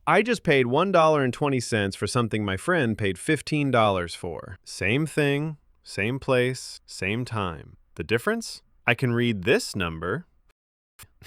I just paid $1.20 for something my friend paid $15 for. Same thing, same place, same time. The difference? I can read this number.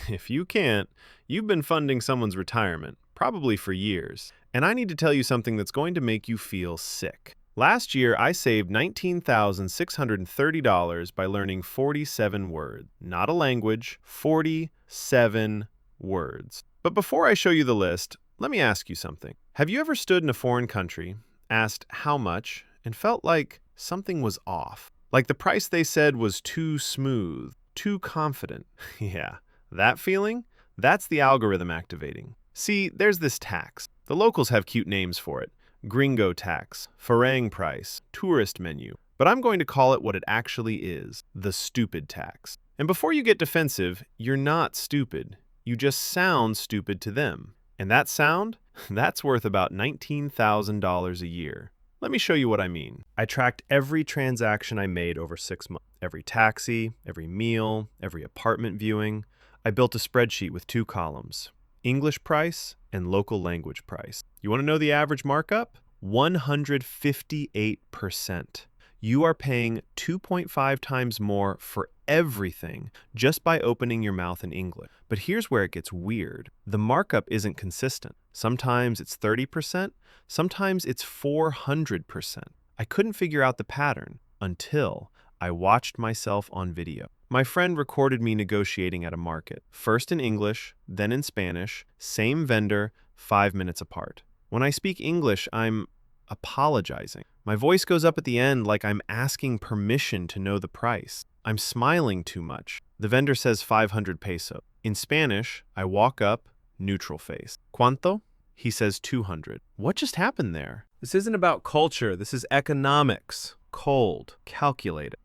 If you can't, you've been funding someone's retirement, probably for years. And I need to tell you something that's going to make you feel sick. Last year, I saved $19,630 by learning 47 words. Not a language, 47 words. But before I show you the list, let me ask you something. Have you ever stood in a foreign country, asked how much, and felt like something was off? Like the price they said was too smooth, too confident? Yeah, that feeling? That's the algorithm activating. See, there's this tax. The locals have cute names for it. Gringo tax, farang price, tourist menu. But I'm going to call it what it actually is, the stupid tax. And before you get defensive, you're not stupid. You just sound stupid to them. And that sound? That's worth about $19,000 a year. Let me show you what I mean. I tracked every transaction I made over 6 months. Every taxi, every meal, every apartment viewing. I built a spreadsheet with 2 columns. English price and local language price. You want to know the average markup? 158%. You are paying 2.5 times more for everything just by opening your mouth in English. But here's where it gets weird. The markup isn't consistent. Sometimes it's 30%, sometimes it's 400%. I couldn't figure out the pattern until I watched myself on video. My friend recorded me negotiating at a market, first in English, then in Spanish, same vendor, 5 minutes apart. When I speak English, I'm apologizing. My voice goes up at the end like I'm asking permission to know the price. I'm smiling too much. The vendor says 500 peso. In Spanish, I walk up, neutral face. ¿Cuánto? He says 200. What just happened there? This isn't about culture. This is economics. Cold. Calculated.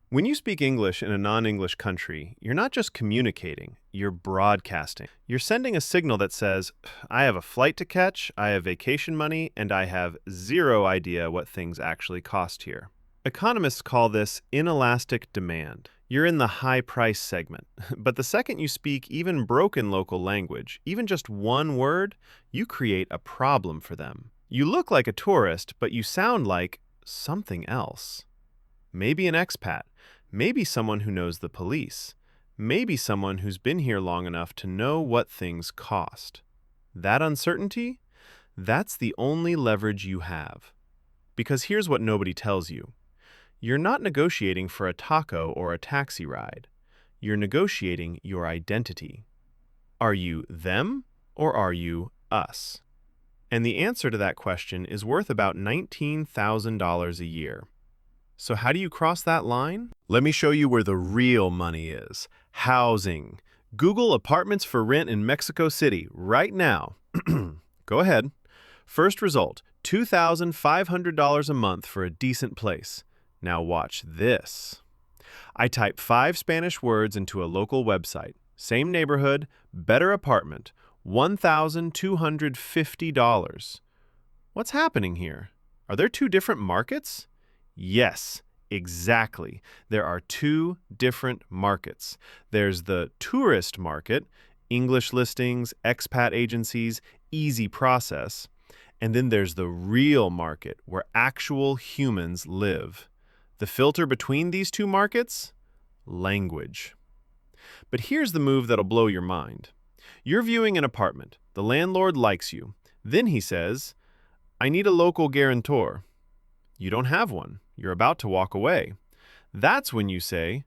When you speak English in a non-English country, you're not just communicating, you're broadcasting. You're sending a signal that says, I have a flight to catch, I have vacation money, and I have zero idea what things actually cost here. Economists call this inelastic demand. You're in the high price segment, but the second you speak even broken local language, even just one word, you create a problem for them. You look like a tourist, but you sound like something else. Maybe an expat. Maybe someone who knows the police. Maybe someone who's been here long enough to know what things cost. That uncertainty? That's the only leverage you have. Because here's what nobody tells you. You're not negotiating for a taco or a taxi ride. You're negotiating your identity. Are you them or are you us? And the answer to that question is worth about $19,000 a year. So how do you cross that line? Let me show you where the real money is. Housing. Google apartments for rent in Mexico City right now. Go ahead. First result, $2,500 a month for a decent place. Now watch this. I type 5 Spanish words into a local website. Same neighborhood, better apartment, $1,250. What's happening here? Are there 2 different markets? Yes, exactly. There are 2 different markets. There's the tourist market, English listings, expat agencies, easy process. And then there's the real market where actual humans live. The filter between these 2 markets? Language. But here's the move that'll blow your mind. You're viewing an apartment. The landlord likes you. Then he says, I need a local guarantor. You don't have one. You're about to walk away. That's when you say,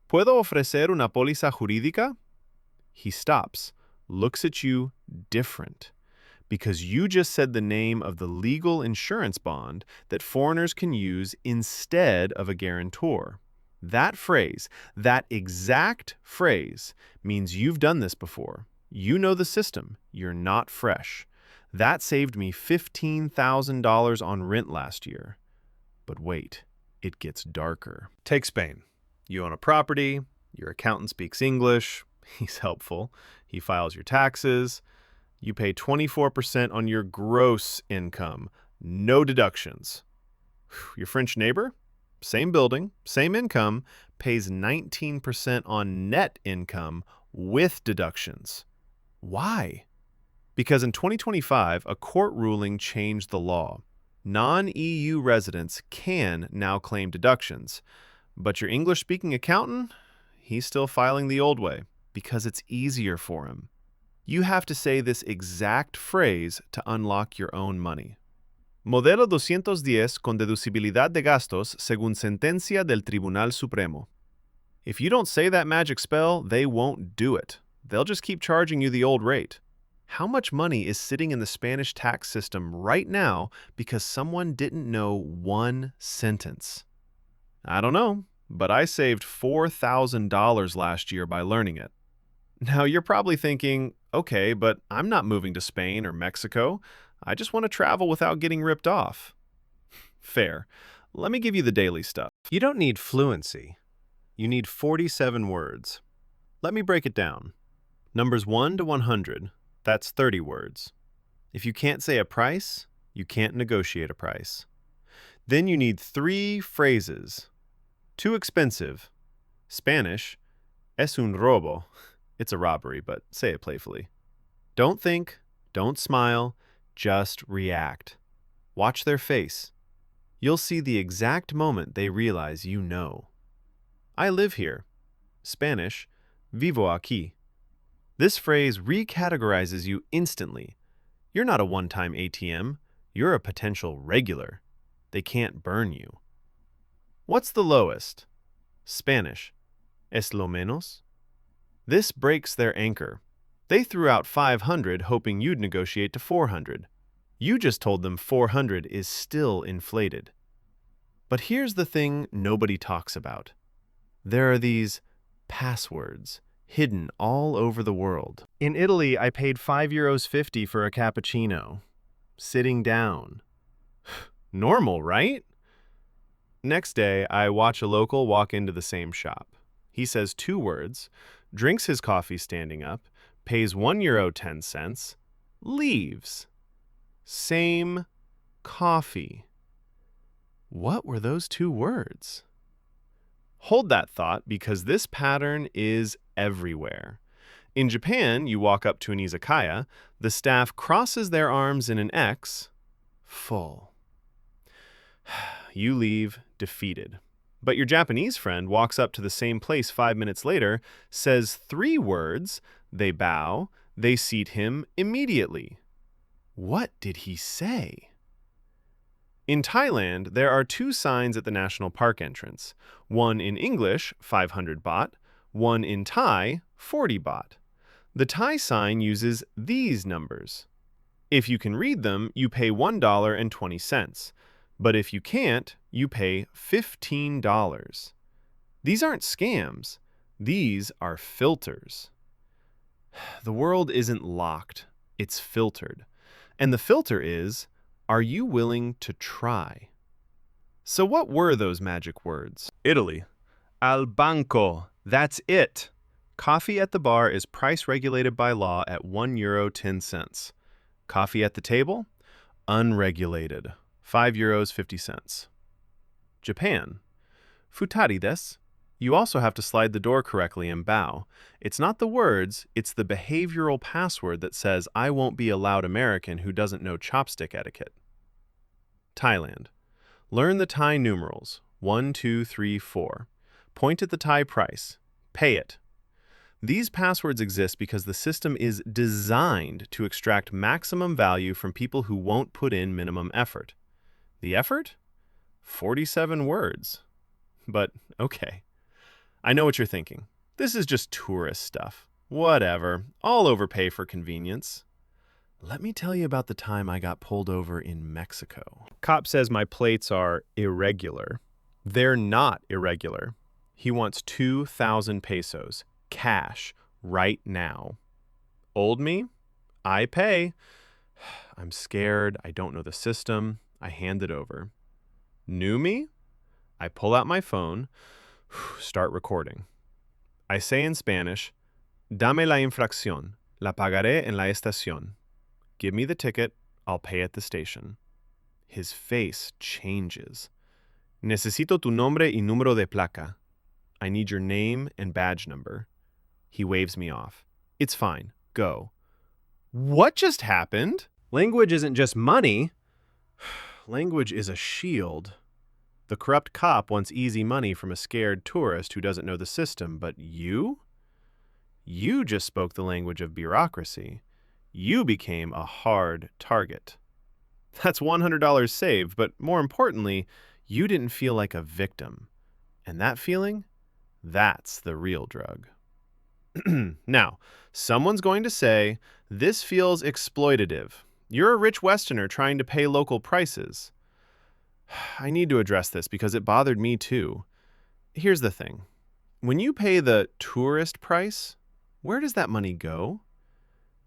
¿Puedo ofrecer una póliza jurídica? He stops, looks at you different, because you just said the name of the legal insurance bond that foreigners can use instead of a guarantor. That phrase, that exact phrase, means you've done this before. You know the system. You're not fresh. That saved me $15,000 on rent last year. But wait, it gets darker. Take Spain. You own a property, your accountant speaks English, he's helpful, he files your taxes, you pay 24% on your gross income, no deductions. Your French neighbor, same building, same income, pays 19% on net income with deductions. Why? Because in 2025, a court ruling changed the law. Non-EU residents can now claim deductions, but your English-speaking accountant, he's still filing the old way because it's easier for him. You have to say this exact phrase to unlock your own money. Modelo 210 con deducibilidad de gastos según sentencia del Tribunal Supremo. If you don't say that magic spell, they won't do it. They'll just keep charging you the old rate. How much money is sitting in the Spanish tax system right now because someone didn't know one sentence? I don't know, but I saved $4,000 last year by learning it. Now you're probably thinking, okay, but I'm not moving to Spain or Mexico. I just want to travel without getting ripped off. Fair. Let me give you the daily stuff. You don't need fluency. You need 47 words. Let me break it down. Numbers 1 to 100, that's 30 words. If you can't say a price, you can't negotiate a price. Then you need 3 phrases. Too expensive. Spanish, es un robo. It's a robbery, but say it playfully. Don't think, don't smile, just react. Watch their face. You'll see the exact moment they realize you know. I live here. Spanish, vivo aquí. This phrase recategorizes you instantly. You're not a one-time ATM. You're a potential regular. They can't burn you. What's the lowest? Spanish, es lo menos. This breaks their anchor. They threw out 500 hoping you'd negotiate to 400. You just told them 400 is still inflated. But here's the thing nobody talks about. There are these passwords hidden all over the world. In Italy, I paid €5.50 for a cappuccino. Sitting down. Normal, right? Next day, I watch a local walk into the same shop. He says 2 words, drinks his coffee standing up, pays €1.10, leaves. Same coffee. What were those 2 words? Hold that thought because this pattern is everywhere. In Japan, you walk up to an izakaya, the staff crosses their arms in an X, full. You leave defeated. But your Japanese friend walks up to the same place 5 minutes later, says 3 words, they bow, they seat him immediately. What did he say? In Thailand, there are 2 signs at the national park entrance. One in English, 500 baht, one in Thai, 40 baht. The Thai sign uses these numbers. If you can read them, you pay $1.20. But if you can't, you pay $15. These aren't scams. These are filters. The world isn't locked. It's filtered. And the filter is, are you willing to try? So what were those magic words? Italy. Al banco. That's it. Coffee at the bar is price regulated by law at €1.10. Coffee at the table? Unregulated. €5.50. Japan. Futari desu. You also have to slide the door correctly and bow. It's not the words, it's the behavioral password that says, I won't be a loud American who doesn't know chopstick etiquette. Thailand. Learn the Thai numerals, 1, 2, 3, 4. Point at the Thai price. Pay it. These passwords exist because the system is designed to extract maximum value from people who won't put in minimum effort. The effort? 47 words. But okay. I know what you're thinking. This is just tourist stuff. Whatever. I'll overpay for convenience. Let me tell you about the time I got pulled over in Mexico. Cop says my plates are irregular. They're not irregular. He wants 2,000 pesos, cash, right now. Old me? I pay. I'm scared. I don't know the system. I hand it over. New me? I pull out my phone, start recording. I say in Spanish, Dame la infracción. La pagaré en la estación. Give me the ticket. I'll pay at the station. His face changes. Necesito tu nombre y número de placa. I need your name and badge number. He waves me off. It's fine. Go. What just happened? Language isn't just money. Language is a shield. The corrupt cop wants easy money from a scared tourist who doesn't know the system, but you? You just spoke the language of bureaucracy. You became a hard target. That's $100 saved, but more importantly, you didn't feel like a victim. And that feeling? That's the real drug. Now, someone's going to say, this feels exploitative. You're a rich Westerner trying to pay local prices. I need to address this because it bothered me too. Here's the thing. When you pay the tourist price, where does that money go?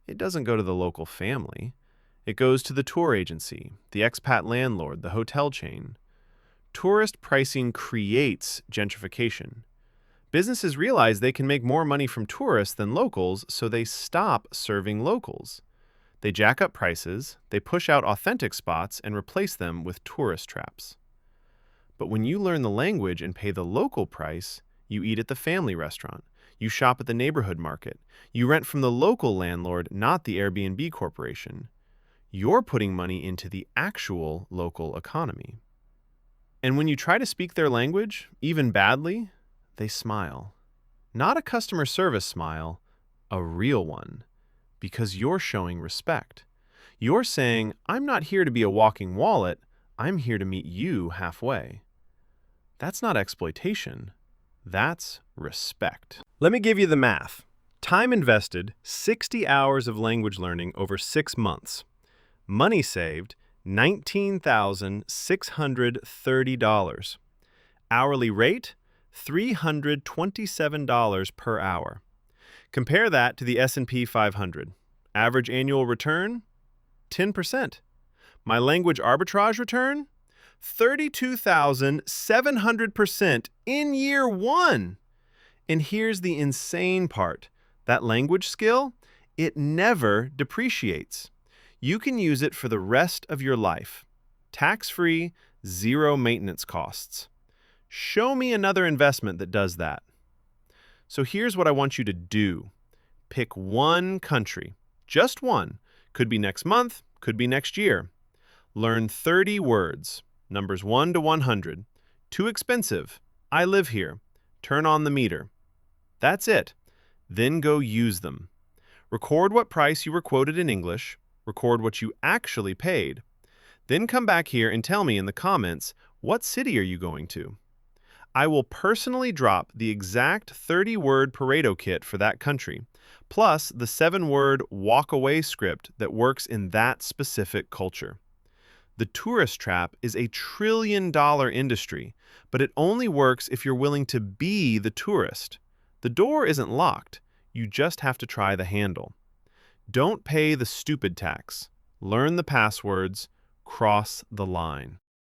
It doesn't go to the local family. It goes to the tour agency, the expat landlord, the hotel chain. Tourist pricing creates gentrification. Businesses realize they can make more money from tourists than locals, so they stop serving locals. They jack up prices, they push out authentic spots, and replace them with tourist traps. But when you learn the language and pay the local price, you eat at the family restaurant, you shop at the neighborhood market, you rent from the local landlord, not the Airbnb corporation. You're putting money into the actual local economy. And when you try to speak their language, even badly, they smile. Not a customer service smile, a real one. Because you're showing respect. You're saying, I'm not here to be a walking wallet, I'm here to meet you halfway. That's not exploitation. That's respect. Let me give you the math. Time invested, 60 hours of language learning over 6 months. Money saved, $19,630. Hourly rate, $327 per hour. Compare that to the S&P 500. Average annual return, 10%. My language arbitrage return, 32,700% in year one. And here's the insane part. That language skill, it never depreciates. You can use it for the rest of your life. Tax-free, zero maintenance costs. Show me another investment that does that. So here's what I want you to do. Pick one country, just one. Could be next month, could be next year. Learn 30 words, numbers 1 to 100. Too expensive. I live here. Turn on the meter. That's it. Then go use them. Record what price you were quoted in English. Record what you actually paid. Then come back here and tell me in the comments, what city are you going to? I will personally drop the exact 30-word Pareto kit for that country, plus the 7-word walk-away script that works in that specific culture. The tourist trap is a trillion-dollar industry, but it only works if you're willing to be the tourist. The door isn't locked. You just have to try the handle. Don't pay the stupid tax. Learn the passwords. Cross the line.